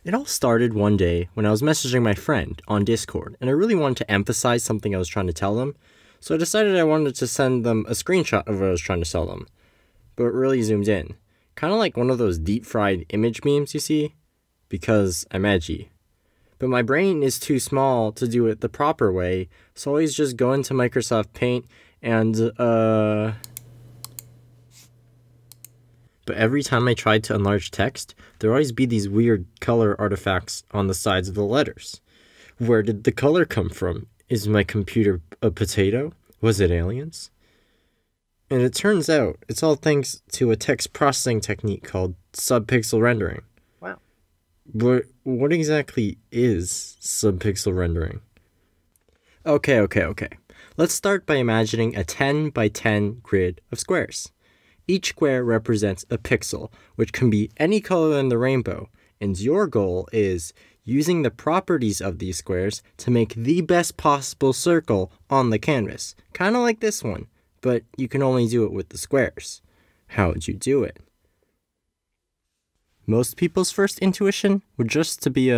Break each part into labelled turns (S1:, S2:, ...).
S1: It all started one day when I was messaging my friend on Discord, and I really wanted to emphasize something I was trying to tell them, so I decided I wanted to send them a screenshot of what I was trying to tell them, but it really zoomed in. Kind of like one of those deep-fried image memes you see, because I'm edgy. But my brain is too small to do it the proper way, so I always just go into Microsoft Paint and, But every time I tried to enlarge text, there'd always be these weird color artifacts on the sides of the letters. Where did the color come from? Is my computer a potato? Was it aliens? And it turns out it's all thanks to a text processing technique called subpixel rendering.
S2: Wow.
S1: But what exactly is subpixel rendering? Okay. Let's start by imagining a 10 by 10 grid of squares. Each square represents a pixel, which can be any color in the rainbow, and your goal is using the properties of these squares to make the best possible circle on the canvas. Kind of like this one, but you can only do it with the squares. How would you do it? Most people's first intuition would just to be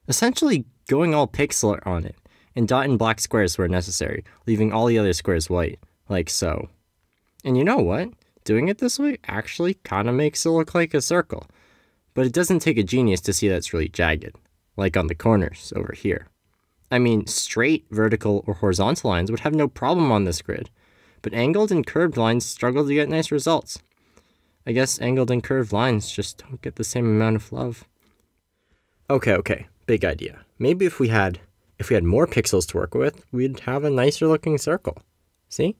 S1: essentially going all pixel art on it, and dot in black squares where necessary, leaving all the other squares white, like so. And you know what? Doing it this way actually kind of makes it look like a circle. But it doesn't take a genius to see that it's really jagged, like on the corners over here. I mean, straight, vertical, or horizontal lines would have no problem on this grid, but angled and curved lines struggle to get nice results. I guess angled and curved lines just don't get the same amount of love. Okay, big idea. Maybe if we had more pixels to work with, we'd have a nicer looking circle. See?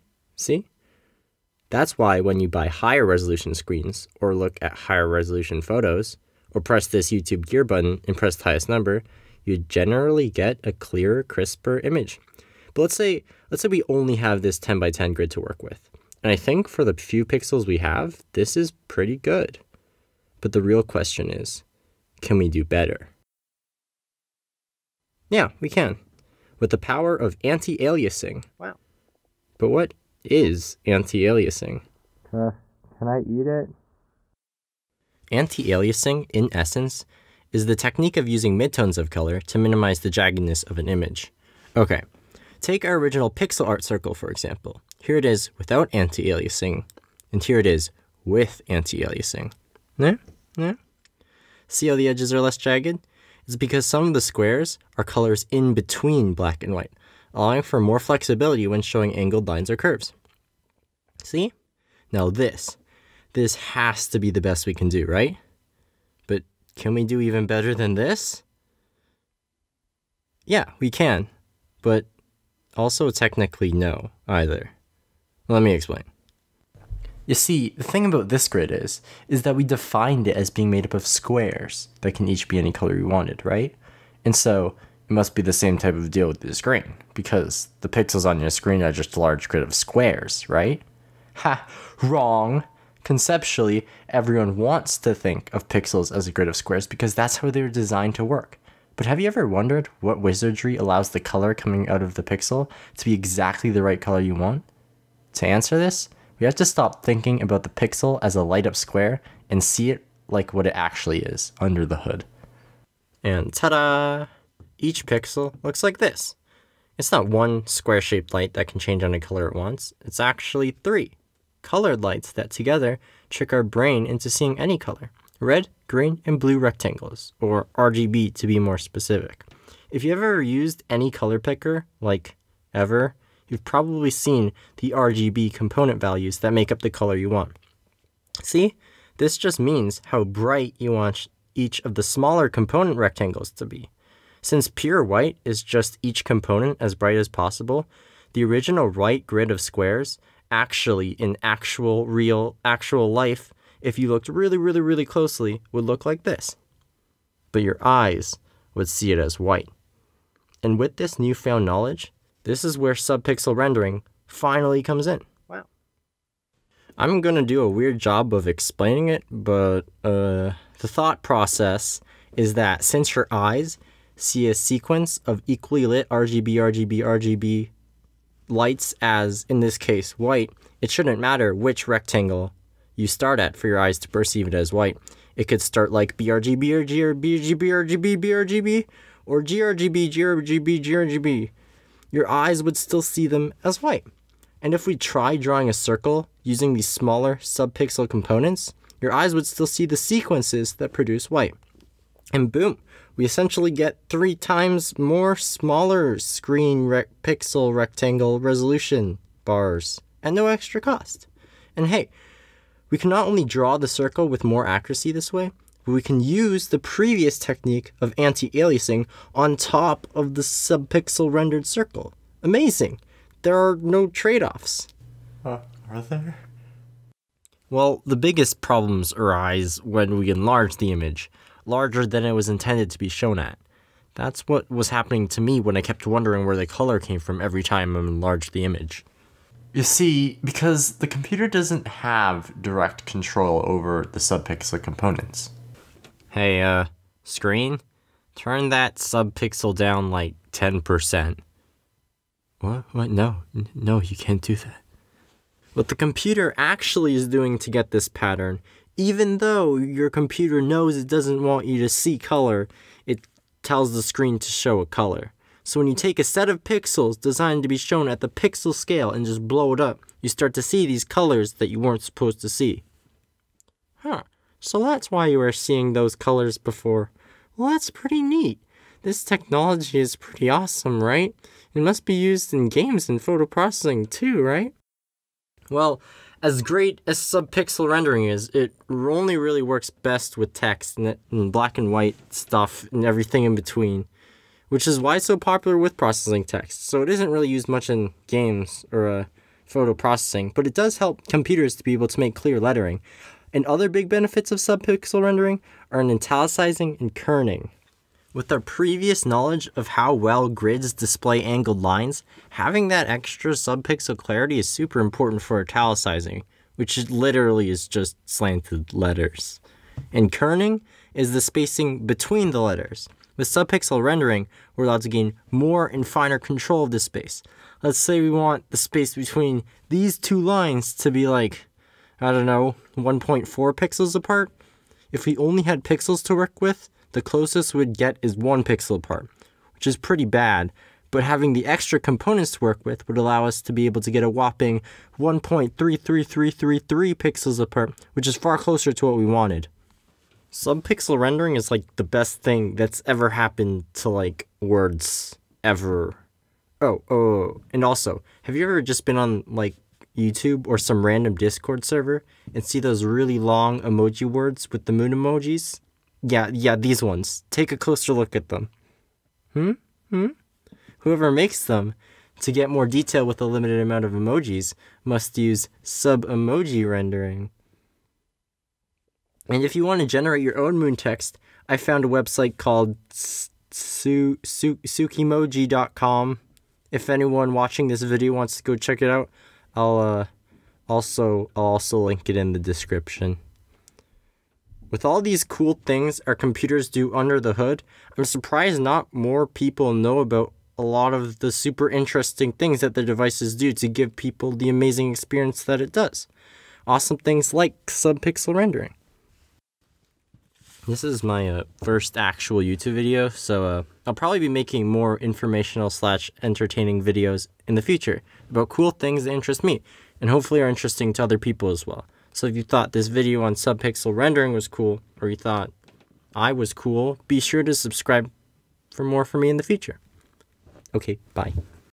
S1: That's why when you buy higher resolution screens, or look at higher resolution photos, or press this YouTube gear button and press the highest number, you generally get a clearer, crisper image. But let's say we only have this 10 by 10 grid to work with. And I think for the few pixels we have, this is pretty good. But the real question is, can we do better? Yeah, we can. With the power of anti-aliasing.
S2: Wow.
S1: But what is anti-aliasing?
S2: Can I eat it?
S1: Anti-aliasing, in essence, is the technique of using midtones of color to minimize the jaggedness of an image. Okay, take our original pixel art circle, for example. Here it is without anti-aliasing, and here it is with anti-aliasing. Yeah? See how the edges are less jagged? It's because some of the squares are colors in between black and white, allowing for more flexibility when showing angled lines or curves. See? Now this has to be the best we can do, right? But can we do even better than this? Yeah, we can, but also technically no, either. Let me explain. You see, the thing about this grid is that we defined it as being made up of squares that can each be any color we wanted, right? And so it must be the same type of deal with the screen, because the pixels on your screen are just a large grid of squares, right? Ha! Wrong! Conceptually, everyone wants to think of pixels as a grid of squares because that's how they're designed to work. But have you ever wondered what wizardry allows the color coming out of the pixel to be exactly the right color you want? To answer this, we have to stop thinking about the pixel as a light-up square and see it like what it actually is under the hood. And ta-da! Each pixel looks like this. It's not one square-shaped light that can change any color at once. It's actually 3 colored lights that together trick our brain into seeing any color. Red, green, and blue rectangles, or RGB to be more specific. If you've ever used any color picker, like ever, you've probably seen the RGB component values that make up the color you want. See? This just means how bright you want each of the smaller component rectangles to be. Since pure white is just each component as bright as possible, the original white grid of squares actually, in actual life, if you looked really closely, would look like this. But your eyes would see it as white. And with this newfound knowledge, this is where subpixel rendering finally comes in.
S2: Wow.
S1: I'm going to do a weird job of explaining it, but the thought process is that since your eyes see a sequence of equally lit RGB lights as, in this case, white, it shouldn't matter which rectangle you start at for your eyes to perceive it as white. It could start like BRGB or GRGB, RGB, BRGB, or GRGB, GRGB, GRGB. Your eyes would still see them as white. And if we try drawing a circle using these smaller subpixel components, your eyes would still see the sequences that produce white. And boom, we essentially get 3 times more smaller screen pixel rectangle resolution bars at no extra cost. And hey, we can not only draw the circle with more accuracy this way, but we can use the previous technique of anti-aliasing on top of the subpixel rendered circle. Amazing! There are no trade-offs.
S2: Are there?
S1: Well, the biggest problems arise when we enlarge the image, larger than it was intended to be shown at. That's what was happening to me when I kept wondering where the color came from every time I enlarged the image.
S2: You see, because the computer doesn't have direct control over the subpixel components.
S1: Hey, screen, turn that subpixel down like 10%. What? No, you can't do that. What the computer actually is doing to get this pattern, even though your computer knows it doesn't want you to see color, it tells the screen to show a color. So when you take a set of pixels designed to be shown at the pixel scale and just blow it up, you start to see these colors that you weren't supposed to see. So that's why you were seeing those colors before. Well, that's pretty neat. This technology is pretty awesome, right? It must be used in games and photo processing too, right? Well, as great as subpixel rendering is, it only really works best with text and black and white stuff and everything in between, which is why it's so popular with processing text. So it isn't really used much in games or photo processing, but it does help computers to be able to make clear lettering. And other big benefits of subpixel rendering are in italicizing and kerning. With our previous knowledge of how well grids display angled lines, having that extra subpixel clarity is super important for italicizing, which literally is just slanted letters. And kerning is the spacing between the letters. With subpixel rendering, we're allowed to gain more and finer control of this space. Let's say we want the space between these 2 lines to be like, I don't know, 1.4 pixels apart. If we only had pixels to work with, the closest we'd get is 1 pixel apart, which is pretty bad, but having the extra components to work with would allow us to be able to get a whopping 1.33333 pixels apart, which is far closer to what we wanted. Subpixel rendering is like the best thing that's ever happened to like words ever. Oh, and also, have you ever just been on like YouTube or some random Discord server and see those really long emoji words with the moon emojis? Yeah, these ones. Take a closer look at them. Whoever makes them, to get more detail with a limited amount of emojis, must use sub-emoji rendering. And if you want to generate your own moon text, I found a website called sukimoji.com. If anyone watching this video wants to go check it out, I'll also link it in the description. With all these cool things our computers do under the hood, I'm surprised not more people know about a lot of the super interesting things that the devices do to give people the amazing experience that it does. Awesome things like subpixel rendering. This is my first actual YouTube video, so I'll probably be making more informational / entertaining videos in the future about cool things that interest me, and hopefully are interesting to other people as well. So if you thought this video on subpixel rendering was cool, or you thought I was cool, be sure to subscribe for more from me in the future. Okay, bye.